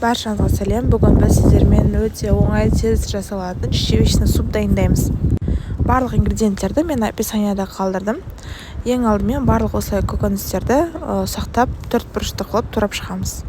Баршаңызға сәлем. Бүгін біз сіздермен өте оңай тез жасалатын чечевичный суп дайындаймыз. Барлық ингредиенттерді мен описанияда қалдырдым. Ең алдымен барлық осылай көкөністерді сақтап төрт бұрышты қылып турап шығамыз.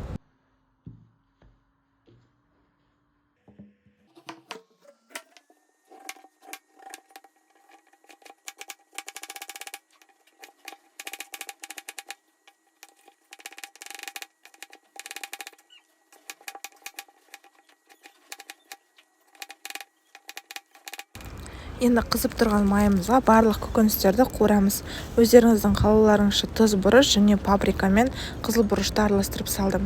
Енді қызып тұрған майымызға барлық көкөністерді қуырамыз. Өздеріңіздің қалауларыңызша тұз бұрыш және паприка мен қызыл бұрышты араластырып салдым.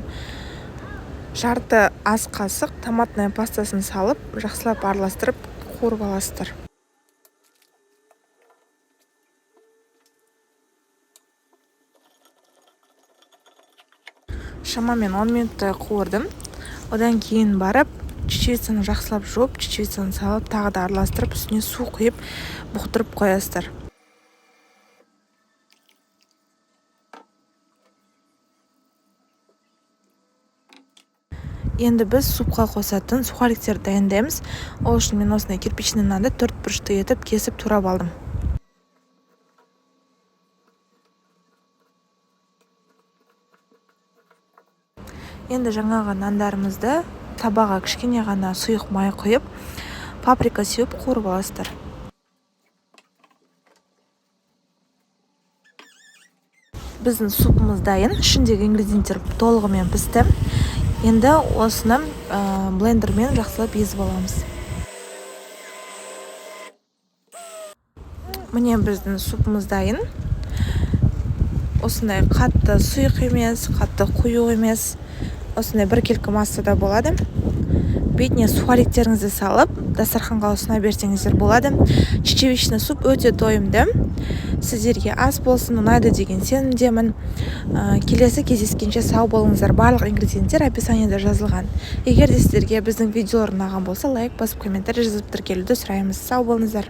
Жарты ас қасық томатная пастасын салып, жақсылап араластырып қуырып аласыздар. Шамамен 10 минуттай қуырдым. Одан кейін барып чечевицаны жақсылап жуып, чечевицаны салып, тағы да араластырып, үстіне су құйып, бұқтырып қоясыздар. Енді біз супқа қосатын сухариктерді дайындаймыз. Ол үшін мен осындай кирпичный нанды төрт бұрышты етіп кесіп турап алдым. Енді жаңағы нандарымызды табаға кішкене ғана сұйық май құйып, паприка сеуіп қуырып аласыздар. Біздің супымыз дайын. Ішіндегі ингредиенттер толығымен пісті. Енді осыны блендермен жақсылап езіп аламыз. Міне біздің супымыз дайын. Осындай қатты сұйық емес, қатты құйық емес. Осындай біркелкі массада болады. Бетіне сухариктеріңізді салып, дастарханға ұсына берсеңіздер болады. Чечевичный суп өте тойымды. Сіздерге ас болсын, ұнайды деген сенімдемін. Келесі кездескенше сау болыңыздар. Барлық ингредиенттер описанияда жазылған. Егер де сіздерге біздің видеолар ұнаған болса, лайк басып, комментарий жазып тіркелуді сұраймыз. Сау болыңыздар.